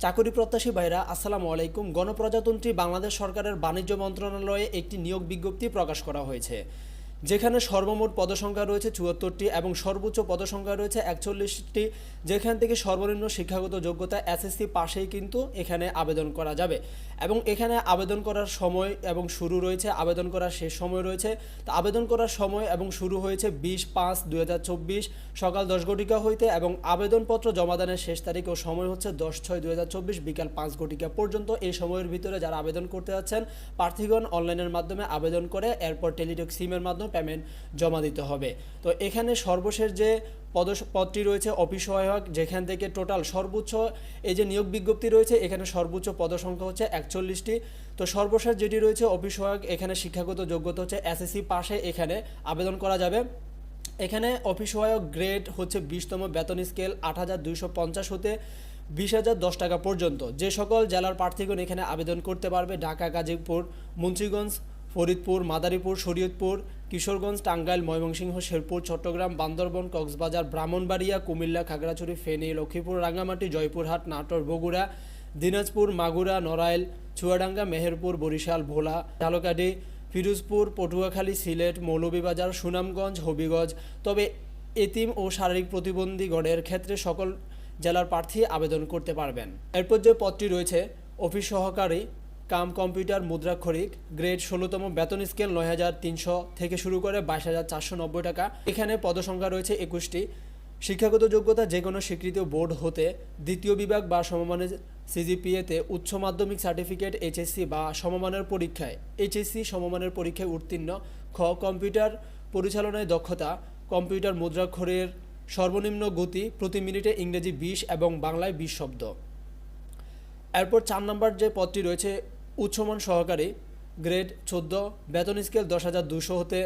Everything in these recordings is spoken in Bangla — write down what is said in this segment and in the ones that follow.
চাকরি প্রত্যাশী ভাইরা আসসালামু আলাইকুম। গণপ্রজাতন্ত্রী বাংলাদেশ সরকারের বাণিজ্য মন্ত্রণালয়ে একটি নিয়োগ বিজ্ঞপ্তি প্রকাশ করা হয়েছে, যেখানে সর্বমোট পদসংখ্যা রয়েছে ৭৪টি এবং সর্বোচ্চ পদসংখ্যা রয়েছে ৪১টি, যেখান থেকে সর্বনিম্ন শিক্ষাগত যোগ্যতা এসএসসি পাশেই কিন্তু এখানে আবেদন করা যাবে। এবং এখানে আবেদন করার সময় এবং শুরু রয়েছে, আবেদন করার শেষ সময় রয়েছে। তো আবেদন করার সময় এবং শুরু হয়েছে ২০/৫/২০২৪ সকাল ১০ ঘটিকা হইতে এবং আবেদনপত্র জমাদানের শেষ তারিখ ও সময় হচ্ছে ১০/৬/২০২৪ বিকাল ৫ ঘটিকা পর্যন্ত। এই সময়ের ভিতরে যারা আবেদন করতে যাচ্ছেন প্রার্থীগণ অনলাইনের মাধ্যমে আবেদন করে এরপর টেলিটক সিমের মাধ্যমে পেমেন্ট জমা দিতে হবে। তো এখানে সর্বশেষ যে পদটি রয়েছে অফিস সহায়ক, যেখান থেকে টোটাল সর্বোচ্চ এই যে নিয়োগ বিজ্ঞপ্তি রয়েছে এখানে সর্বোচ্চ পদসংখ্যা হচ্ছে ৪১টি। তো সর্বশেষ যেটি রয়েছে অফিস সহায়ক, এখানে শিক্ষাগত যোগ্যতা হচ্ছে এসএসসি পাশে এখানে আবেদন করা যাবে। এখানে অফিস সহায়ক গ্রেড হচ্ছে ২০তম বেতন স্কেল ৮,২৫০ হতে ২০,০১০ টাকা পর্যন্ত। যে সকল জেলার প্রার্থীগণ এখানে আবেদন করতে পারবে: ঢাকা, গাজীপুর, মুন্সিগঞ্জ, ফরিদপুর, মাদারীপুর, শরীয়তপুর, কিশোরগঞ্জ, টাঙ্গাইল, ময়মনসিংহ, শেরপুর, চট্টগ্রাম, বান্দরবান, কক্সবাজার, ব্রাহ্মণবাড়িয়া, কুমিল্লা, খাগড়াছড়ি, ফেনী, লক্ষ্মীপুর, রাঙ্গামাটি, জয়পুরহাট, নাটোর, বগুড়া, দিনাজপুর, মাগুরা, নড়াইল, চুয়াডাঙ্গা, মেহেরপুর, বরিশাল, ভোলা, ঝালকাঠি, ফিরোজপুর, পটুয়াখালী, সিলেট, মৌলভীবাজার, সুনামগঞ্জ, হবিগঞ্জ। তবে এতিম ও শারীরিক প্রতিবন্ধীগণের ক্ষেত্রে সকল জেলার প্রার্থী আবেদন করতে পারবেন। এরপর যে পদটি রয়েছে অফিস সহকারী কাম কম্পিউটার মুদ্রাক্ষরিক, গ্রেড ১৬তম বেতন স্কেল ৯,৩০০ থেকে শুরু করে ২২,৪৯০ টাকা। এখানে পদসংখ্যা রয়েছে ২১টি। শিক্ষাগত যোগ্যতা যে কোনো স্বীকৃত বোর্ড হতে দ্বিতীয় বিভাগ বা সমমানের সিজিপিএতে উচ্চ মাধ্যমিক সার্টিফিকেট, এইচএসসি বা সমমানের পরীক্ষায় উত্তীর্ণ। খ. কম্পিউটার পরিচালনায় দক্ষতা, কম্পিউটার মুদ্রাক্ষরের সর্বনিম্ন গতি প্রতি মিনিটে ইংরেজি ২০ এবং বাংলায় ২০ শব্দ। এরপর ৪ নম্বর যে পদটি রয়েছে উচ্চমান সহকারী, গ্রেড ১৪, বেতন স্কেল ১০,২০০ হতে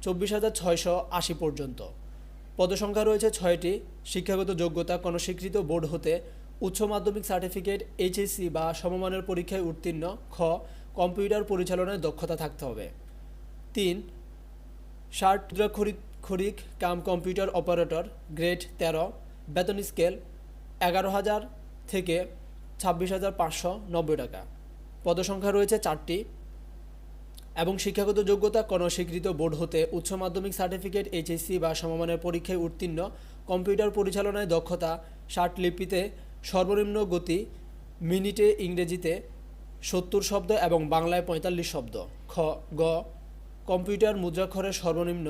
২৪,৬৮০ পর্যন্ত। পদসংখ্যা রয়েছে ৬টি। শিক্ষাগত যোগ্যতা কোনো স্বীকৃত বোর্ড হতে উচ্চ মাধ্যমিক সার্টিফিকেট, এইচএসসি বা সমমানের পরীক্ষায় উত্তীর্ণ। খ. কম্পিউটার পরিচালনায় দক্ষতা থাকতে হবে। ৩. মুদ্রাক্ষরিক কাম কম্পিউটার অপারেটর, গ্রেড ১৩, বেতন স্কেল ১১,০০০ থেকে ২৬,৫৯০ টাকা। পদসংখ্যা রয়েছে ৪টি এবং শিক্ষাগত যোগ্যতা কোনো স্বীকৃত বোর্ড হতে উচ্চ মাধ্যমিক সার্টিফিকেট, এইচএসসি বা সমমানের পরীক্ষায় উত্তীর্ণ। কম্পিউটার পরিচালনায় দক্ষতা, লিপিতে সর্বনিম্ন গতি মিনিটে ইংরেজিতে ৭০ শব্দ এবং বাংলায় ৪৫ শব্দ। গ. কম্পিউটার মুদ্রাক্ষরের সর্বনিম্ন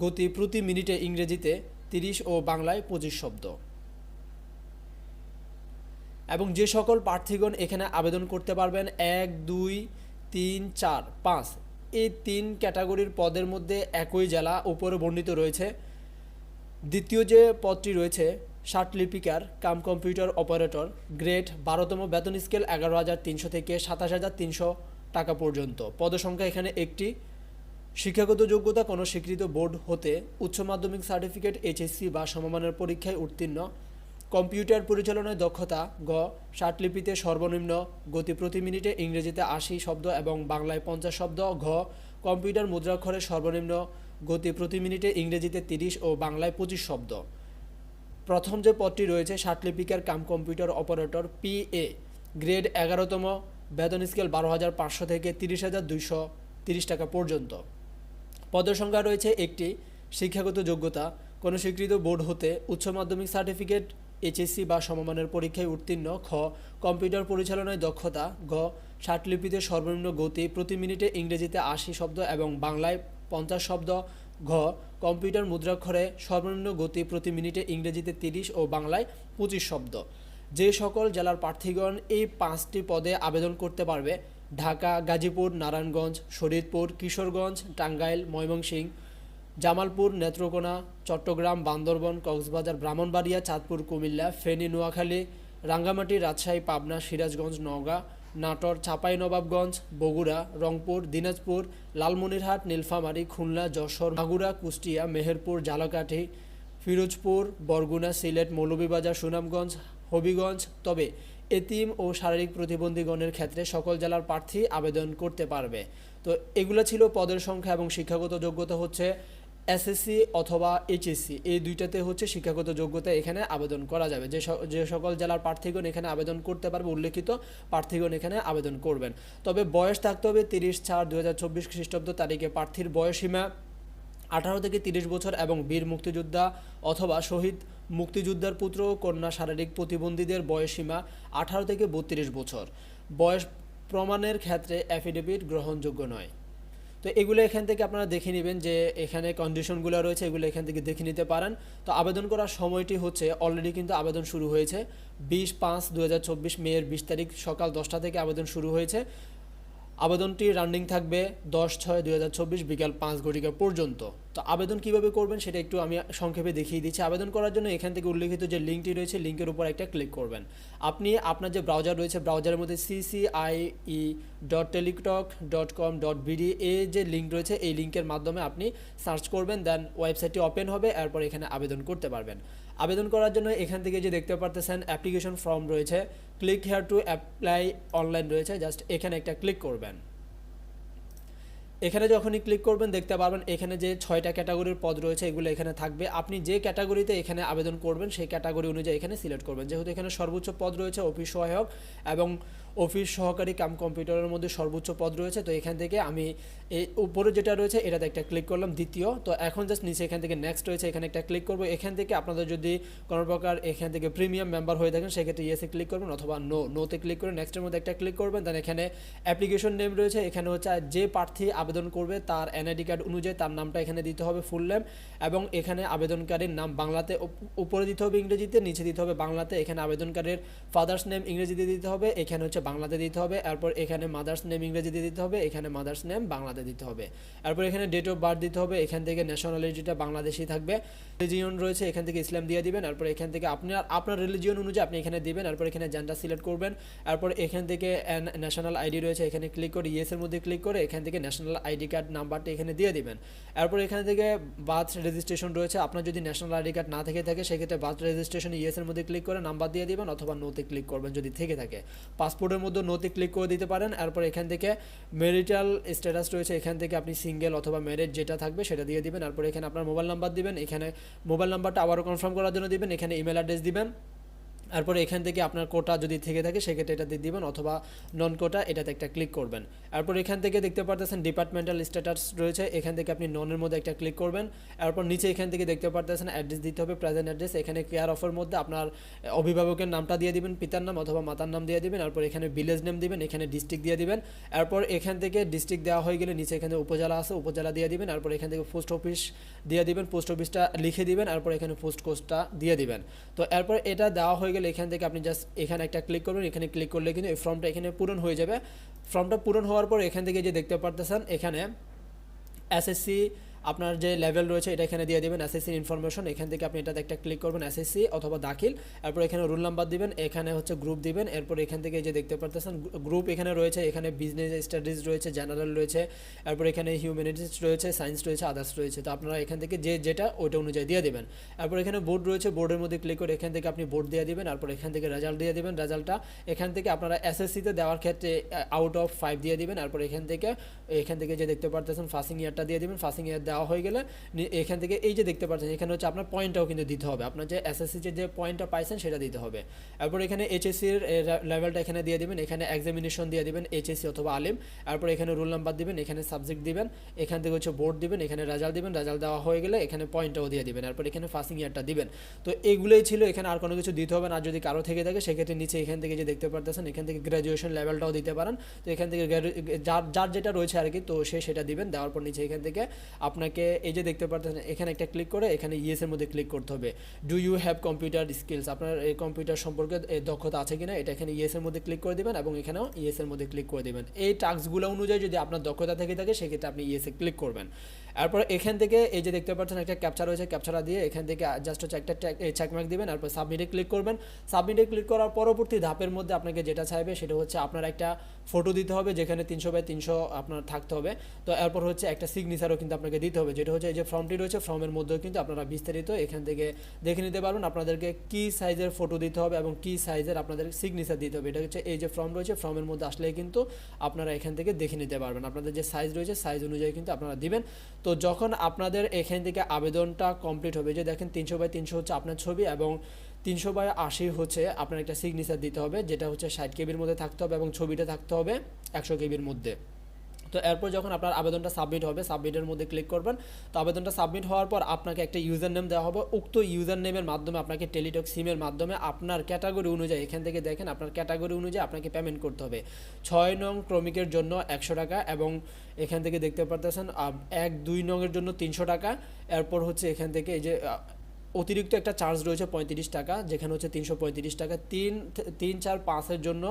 গতি প্রতি মিনিটে ইংরেজিতে ৩০ ও বাংলায় ২৫ শব্দ। এবং যে সকল প্রার্থীগণ এখানে আবেদন করতে পারবেন ১, ২, ৩, ৪, ৫ এই ৩ ক্যাটাগরির পদের মধ্যে একই জেলা উপরে বর্ণিত রয়েছে। দ্বিতীয় যে পদটি রয়েছে লিপিকার কাম কম্পিউটার অপারেটর, গ্রেড ১২তম বেতন স্কেল ১১,৩০০ থেকে ২৭,৩০০ টাকা পর্যন্ত। পদসংখ্যা এখানে একটি। শিক্ষাগত যোগ্যতা কোনো স্বীকৃত বোর্ড হতে উচ্চ মাধ্যমিক সার্টিফিকেট, এইচএসসি বা সমমানের পরীক্ষায় উত্তীর্ণ। কম্পিউটার পরিচালনায় দক্ষতা, গ. লিপিতে সর্বনিম্ন গতি প্রতি মিনিটে ইংরেজিতে ৮০ শব্দ এবং বাংলায় ৫০ শব্দ। ঘ. কম্পিউটার মুদ্রাক্ষরের সর্বনিম্ন গতি প্রতি মিনিটে ইংরেজিতে ৩০ ও বাংলায় ২৫ শব্দ। প্রথম যে পদটি রয়েছে লিপিকার cum computer operator, PA, grade ১১তম, বেতন স্কেল ১২,৫০০ থেকে ৩০,২৩০ টাকা পর্যন্ত। পদের সংখ্যা রয়েছে একটি। শিক্ষাগত যোগ্যতা কোনো স্বীকৃত বোর্ড হতে উচ্চ মাধ্যমিক সার্টিফিকেট, এইচএসসি বা সমমানের পরীক্ষায় উত্তীর্ণ। খ. কম্পিউটার পরিচালনায় দক্ষতা, গ. লিপিতে সর্বনিম্ন গতি প্রতি মিনিটে ইংরেজিতে ৮০ শব্দ এবং বাংলায় ৫০ শব্দ। ঘ. কম্পিউটার মুদ্রাক্ষরে সর্বনিম্ন গতি প্রতি মিনিটে ইংরেজিতে ৩০ ও বাংলায় ২৫ শব্দ। যে সকল জেলার প্রার্থীগণ এই ৫টি পদে আবেদন করতে পারবে: ঢাকা, গাজীপুর, নারায়ণগঞ্জ, শরীয়তপুর, কিশোরগঞ্জ, টাঙ্গাইল, ময়মনসিংহ, জামালপুর, নেত্রকোনা, চট্টগ্রাম, বান্দরবান, কক্সবাজার, ব্রাহ্মণবাড়িয়া, চাঁদপুর, কুমিল্লা, ফেনী, নোয়াখালী, রাঙ্গামাটি, রাজশাহী, পাবনা, সিরাজগঞ্জ, নওগাঁ, নাটোর, চাঁপাইনবাবগঞ্জ, বগুড়া, রংপুর, দিনাজপুর, লালমনিরহাট, নীলফামারী, খুলনা, যশোর, মাগুরা, কুষ্টিয়া, মেহেরপুর, ঝালকাঠি, ফিরোজপুর, বরগুনা, সিলেট, মৌলভীবাজার, সুনামগঞ্জ, হবিগঞ্জ। তবে এতিম ও শারীরিক প্রতিবন্ধীগণের ক্ষেত্রে সকল জেলার প্রার্থী আবেদন করতে পারবে। তো এগুলো ছিল পদের সংখ্যা এবং শিক্ষাগত যোগ্যতা হচ্ছে এসএসসি অথবা এইচএসসি এই দুইটাতে হচ্ছে শিক্ষাগত যোগ্যতা এখানে আবেদন করা যাবে। যে সকল জেলার প্রার্থীগণ এখানে আবেদন করতে পারবে উল্লেখিত প্রার্থীগণ এখানে আবেদন করবেন। তবে বয়স থাকতে হবে 30/4/2024 খ্রিস্টাব্দ তারিখে প্রার্থীর বয়সসীমা 18 থেকে 30 বছর এবং বীর মুক্তিযোদ্ধা অথবা শহীদ মুক্তিযোদ্ধার পুত্র ও কন্যা শারীরিক প্রতিবন্ধীদের বয়সসীমা 18 থেকে 32 বছর। বয়স প্রমাণের ক্ষেত্রে অ্যাফিডেভিট গ্রহণযোগ্য নয়। তো এগুলো এখান থেকে আপনারা দেখে নেবেন যে এখানে কন্ডিশনগুলো রয়েছে, এগুলো এখান থেকে দেখে নিতে পারেন। তো আবেদন করার সময়টি হচ্ছে অলরেডি কিন্তু আবেদন শুরু হয়েছে 20/5/2024 মেয়ের 20 তারিখ সকাল 10টা থেকে আবেদন শুরু হয়েছে। আবেদনটি রানিং থাকবে 10/6/2024 বিকাল 5 ঘটিকা পর্যন্ত। তো আবেদন কিভাবে করবেন সেটা একটু আমি সংক্ষেপে দেখিয়ে দিচ্ছি। আবেদন করার জন্য এখান থেকে উল্লেখিত যে লিঙ্কটি রয়েছে লিঙ্কের উপর একটা ক্লিক করবেন। আপনি আপনার যে ব্রাউজার রয়েছে ব্রাউজারের মধ্যে ccie.teletalk.com.bd এই যে লিঙ্ক রয়েছে এই লিঙ্কের মাধ্যমে আপনি সার্চ করবেন, দেন ওয়েবসাইটটি ওপেন হবে, এরপর এখানে আবেদন করতে পারবেন। আবেদন করার জন্য এখান থেকে যে দেখতে পারতেছেন অ্যাপ্লিকেশন ফর্ম রয়েছে, click here to apply online রয়েছে, জাস্ট এখানে একটা ক্লিক করবেন। এখানে যখনই ক্লিক করবেন দেখতে পারবেন এখানে যে 6টা ক্যাটাগরির পদ রয়েছে এগুলো এখানে থাকবে। আপনি যে ক্যাটাগরিতে এখানে আবেদন করবেন সেই ক্যাটাগরি অনুযায়ী এখানে সিলেক্ট করবেন। যেহেতু এখানে সর্বোচ্চ পদ রয়েছে অফিস সহায়ক এবং অফিস সহকারী কাম কম্পিউটারের মধ্যে সর্বোচ্চ পদ রয়েছে, তো এখান থেকে আমি এই উপরে যেটা রয়েছে এটাতে একটা ক্লিক করলাম দ্বিতীয়। তো এখন জাস্ট নিচে এখান থেকে নেক্সট রয়েছে এখানে একটা ক্লিক করবো। এখান থেকে আপনাদের যদি কোনো প্রকার এখান থেকে প্রিমিয়াম মেম্বার হয়ে থাকেন সেক্ষেত্রে ইয়েসে ক্লিক করবেন অথবা নোতে ক্লিক করে নেক্সটের মধ্যে একটা ক্লিক করবেন। দেন এখানে অ্যাপ্লিকেশন নেম রয়েছে, এখানে হচ্ছে যে প্রার্থী আবেদন করবে তার এনআইডি কার্ড অনুযায়ী তার নামটা এখানে দিতে হবে ফুল নেম, এবং এখানে আবেদনকারীর নাম বাংলাতে উপরে দিতে হবে ইংরেজিতে, নিচে দিতে হবে বাংলাতে। এখানে আবেদনকারীর ফাদার্স নেম ইংরেজিতে দিতে হবে, এখানে হচ্ছে বাংলাতে দিতে হবে। এরপর এখানে মাদার্স নেম ইংরেজিতে দিতে হবে, এখানে মাদার্স নেম বাংলাতে দিতে হবে। এরপর এখানে ডেট অফ বার্থ দিতে হবে, এখান থেকে ন্যাশনালিটিটা বাংলাদেশি থাকবে। রিলিজিয়ন রয়েছে এখান থেকে ইসলাম দিয়ে দিবেন। এরপর এখান থেকে আপনার রিলিজিয়ন অনুযায়ী আপনি এখানে দিবেন। এরপর এখানে জেন্ডার সিলেক্ট করবেন। এরপর এখান থেকে ন্যাশনাল আইডি রয়েছে এখানে ক্লিক করে ইয়েসের মধ্যে ক্লিক করে এখান থেকে ন্যাশনাল আইডি কার্ড নাম্বারটা এখানে দিয়ে দিবেন। এরপর এখান থেকে বার্থ রেজিস্ট্রেশন রয়েছে, আপনার যদি ন্যাশনাল আইডি কার্ড না থেকে থাকে সেক্ষেত্রে বার্থ রেজিস্ট্রেশন ইয়েসের মধ্যে ক্লিক করে নাম্বার দিয়ে দিবেন অথবা নোতে ক্লিক করবেন যদি থেকে থাকে। পাসপোর্টের মধ্যে নোতে ক্লিক করে দিতে পারেন। এরপর এখান থেকে ম্যারিটাল স্ট্যাটাস রয়েছে, এখান থেকে আপনি সিঙ্গেল অথবা ম্যারেজ যেটা থাকবে সেটা দিয়ে দিবেন। এরপর এখানে আপনার মোবাইল নাম্বার দিবেন, এখানে মোবাইল নাম্বারটা আবারও কনফার্ম করার জন্য দিবেন, এখানে ইমেল অ্যাড্রেস দিবেন। এরপর এখান থেকে আপনার কোটা যদি থেকে থাকে সেক্ষেত্রে এটা দিয়ে দিবেন অথবা নন কোটা এটাতে একটা ক্লিক করবেন। এরপর এখান থেকে দেখতে পারতেছেন ডিপার্টমেন্টাল স্ট্যাটাস রয়েছে, এখান থেকে আপনি ননের মধ্যে একটা ক্লিক করবেন। এরপর নিচে এখান থেকে দেখতে পারতেছেন অ্যাড্রেস দিতে হবে, প্রেজেন্ট অ্যাড্রেস। এখানে কেয়ার অফের মধ্যে আপনার অভিভাবকের নামটা দিয়ে দিবেন, পিতার নাম অথবা মাতার নাম দিয়ে দিবেন। এরপর এখানে ভিলেজ নেম দিবেন, এখানে ডিস্ট্রিক্ট দিয়ে দিবেন। এরপর এখান থেকে ডিস্ট্রিক্ট দেওয়া হয়ে গেলে নিচে এখানে উপজেলা আছে উপজেলা দিয়ে দিবেন। এরপর এখান থেকে পোস্ট অফিস দিয়ে দিবেন, পোস্ট অফিসটা লিখে দিবেন। এরপর এখানে পোস্ট কোডটা দিয়ে দিবেন। তো এরপর এটা দেওয়া হয়ে গেলে এখান থেকে আপনি জাস্ট এখানে একটা ক্লিক করবেন, এখানে ক্লিক করলে কিন্তু এই ফর্মটা এখানে পূরণ হয়ে যাবে। ফর্মটা পূরণ হওয়ার পর এখান থেকে যে দেখতে পারতেছেন এখানে এসএসসি আপনার যে লেভেল রয়েছে এটা এখানে দিয়ে দেবেন, এসএসসির ইনফরমেশন। এখান থেকে আপনি এটাতে একটা ক্লিক করবেন এসএসসি অথবা দাখিল। এরপর এখানে রোল নাম্বার দিবেন, এখানে হচ্ছে গ্রুপ দিবেন। এরপর এখান থেকে যে দেখতে পারতেছেন গ্রুপ এখানে রয়েছে, এখানে বিজনেস স্টাডিজ রয়েছে, জেনারেল রয়েছে, এরপর এখানে হিউম্যানিটিস রয়েছে, সায়েন্স রয়েছে, আদার্স রয়েছে। তো আপনারা এখান থেকে যেটা ওইটা অনুযায়ী দিয়ে দেবেন। এরপর এখানে বোর্ড রয়েছে, বোর্ডের মধ্যে ক্লিক করে এখান থেকে আপনি বোর্ড দিয়ে দিবেন। এরপর এখান থেকে রেজাল্ট দিয়ে দিবেন, রেজাল্টটা এখান থেকে আপনারা এসএসসিতে দেওয়ার ক্ষেত্রে আউট অফ 5 দিয়ে দিবেন। এরপর এখান থেকে যে দেখতে পারতেছেন পাসিং ইয়ারটা দিয়ে দিবেন। পাসিং ইয়ার দেওয়া হয়ে গেলে এখান থেকে এই যে দেখতে পাচ্ছেন এখানে হচ্ছে আপনার পয়েন্টটাও কিন্তু দিতে হবে, আপনার যে এসএসসি যে পয়েন্টটা পাইছেন সেটা দিতে হবে। এরপর এখানে এইচএসসির লেভেলটা এখানে দিয়ে দিবেন, এখানে এক্সামিনেশন দিয়ে দিবেন এইচএসসি অথবা আলিম। এরপর এখানে রোল নাম্বার দিবেন, এখানে সাবজেক্ট দিবেন, এখান থেকে হচ্ছে বোর্ড দিবেন, এখানে রেজাল্ট দিবেন, রেজাল্ট দেওয়া হয়ে গেলে এখানে পয়েন্টটাও দিয়ে দিবেন। এরপর এখানে পাসিং ইয়ারটা দিবেন। তো এগুলোই ছিল, এখানে আর কোনো কিছু দিতে হবে না। আর যদি কারো থেকে থাকে সেক্ষেত্রে নিচে এখান থেকে যে দেখতে পারতেছেন এখান থেকে গ্র্যাজুয়েশন লেভেলটাও দিতে পারেন। তো এখান থেকে যার যেটা রয়েছে আর কি, তো সেটা দিবেন। দেওয়ার পর নিচে এখান থেকে আপনাকে এই যে দেখতে পারতেছেন এখানে একটা ক্লিক করে এখানে ইয়েসের মধ্যে ক্লিক করতে হবে। Do you have computer skills, আপনার এই কম্পিউটার সম্পর্কে দক্ষতা আছে কিনা এটা এখানে ইয়েসের মধ্যে ক্লিক করে দেবেন এবং এখানেও ইয়েসের মধ্যে ক্লিক করে দেবেন। এই টাস্কগুলো অনুযায়ী যদি আপনার দক্ষতা থেকে থাকে সেক্ষেত্রে আপনি ইয়েসে ক্লিক করবেন। এরপর এখান থেকে এই যে দেখতে পাচ্ছেন একটা ক্যাপচা রয়েছে, ক্যাপচাটা দিয়ে এখান থেকে জাস্ট হচ্ছে একটা চেকমার্ক দিবেন। এরপর সাবমিটে ক্লিক করবেন। সাবমিটে ক্লিক করার পরবর্তী ধাপের মধ্যে আপনাকে যেটা চাইবে সেটা হচ্ছে আপনার একটা ফটো দিতে হবে যেখানে 300x300 আপনার থাকতে হবে। তো এরপর হচ্ছে একটা সিগনেচারও কিন্তু আপনাকে দিতে হবে, যেটা হচ্ছে এই যে ফর্মটি রয়েছে ফর্মের মধ্যেও কিন্তু আপনারা বিস্তারিত এখান থেকে দেখে নিতে পারবেন আপনাদেরকে কী সাইজের ফটো দিতে হবে এবং কী সাইজের আপনাদের সিগনেচার দিতে হবে। এটা হচ্ছে এই যে ফর্ম রয়েছে, ফর্মের মধ্যে আসলেই কিন্তু আপনারা এখান থেকে দেখে নিতে পারবেন আপনাদের যে সাইজ রয়েছে সাইজ অনুযায়ী কিন্তু আপনারা দিবেন। তো যখন আপনাদের এখান থেকে আবেদনটা কমপ্লিট হবে, যে দেখেন 300/300 হচ্ছে আপনার ছবি এবং 300/80 হচ্ছে আপনার একটা সিগনেচার দিতে হবে, যেটা হচ্ছে 60 কেবির মধ্যে থাকতে হবে এবং ছবিটা থাকতে হবে 100 কেবির মধ্যে। তো এরপর যখন আপনার আবেদনটা সাবমিট হবে, সাবমিটের মধ্যে ক্লিক করবেন। তো আবেদনটা সাবমিট হওয়ার পর আপনাকে একটা ইউজার নেম দেওয়া হবে। উক্ত ইউজার নেমের মাধ্যমে আপনাকে টেলিটক সিমের মাধ্যমে আপনার ক্যাটাগরি অনুযায়ী, এখান থেকে দেখেন আপনার ক্যাটাগরি অনুযায়ী আপনাকে পেমেন্ট করতে হবে। 6 নং ক্রমিকের জন্য 100 টাকা এবং এখান থেকে দেখতে পারতেছেন 1-2 নংয়ের জন্য 300 টাকা। এরপর হচ্ছে এখান থেকে এই যে অতিরিক্ত একটা চার্জ রয়েছে 35 টাকা, যেখানে হচ্ছে 335 টাকা। 3-4-5-এর জন্য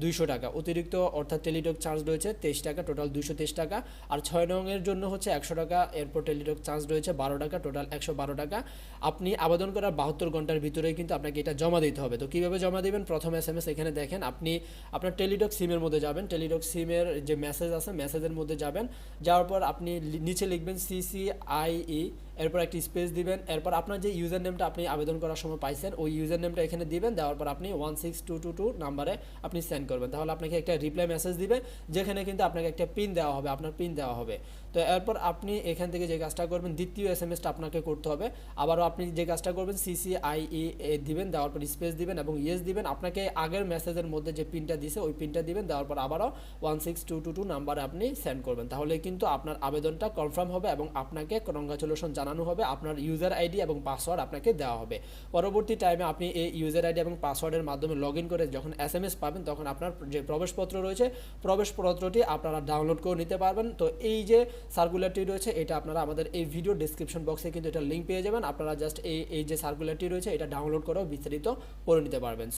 200 টাকা অতিরিক্ত, অর্থাৎ টেলিটক চার্জ রয়েছে 23 টাকা, টোটাল 223 টাকা। আর 6 নংয়ের জন্য হচ্ছে 100 টাকা, এরপর টেলিটক চার্জ রয়েছে 12 টাকা, টোটাল 112 টাকা। আপনি আবেদন করার 72 ঘন্টার ভিতরেই কিন্তু আপনাকে এটা জমা দিতে হবে। তো কীভাবে জমা দেবেন, প্রথম SMS এখানে দেখেন, আপনি আপনার টেলিটক সিমের মধ্যে যাবেন, টেলিটক সিমের যে মেসেজ আছে মেসেজের মধ্যে যাবেন, যাওয়ার পর আপনি নিচে লিখবেন CCIE, এরপর একটি স্পেস দিবেন। এরপর আপনার যে ইউজার নেমটা আপনি আবেদন করার সময় পাইছেন ওই ইউজার নেমটা এখানে দিবেন, দেওয়ার পর আপনি 16222 নাম্বারে আপনি সেন্ড করবেন। তাহলে আপনাকে একটা রিপ্লাই মেসেজ দিবে, যেখানে কিন্তু আপনাকে একটা পিন দেওয়া হবে, আপনার পিন দেওয়া হবে। তো এরপর আপনি এখান থেকে যে কাজটা করবেন, দ্বিতীয় SMS-টা আপনাকে করতে হবে। আবারও আপনি যে কাজটা করবেন CCIE দিবেন, দেওয়ার পর স্পেস দিবেন এবং ইয়েস দিবেন। আপনাকে আগের মেসেজের মধ্যে যে পিনটা দিছে ওই পিনটা দিবেন, দেওয়ার পর আবারও 16222 নাম্বারে আপনি সেন্ড করবেন। তাহলে কিন্তু আপনার আবেদনটা কনফার্ম হবে এবং আপনাকে কনগ্রাচুলেশন জানানো হবে, আপনার ইউজার আইডি এবং পাসওয়ার্ড আপনাকে দেওয়া হবে। পরবর্তী টাইমে আপনি এই ইউজার আইডি এবং পাসওয়ার্ডের মাধ্যমে লগ ইন করে যখন SMS পাবেন, তখন আপনার যে প্রবেশপত্র রয়েছে প্রবেশপত্রটি আপনারা ডাউনলোড করে নিতে পারবেন। তো এই যে সার্কুলারটি রয়েছে এটা আপনারা আমাদের এই ভিডিও ডেসক্রিপশন বক্সে কিন্তু এটা লিঙ্ক পেয়ে যাবেন। আপনারা জাস্ট এই যে সার্কুলারটি রয়েছে এটা ডাউনলোড করেও বিস্তারিত পড়ে নিতে পারবেন।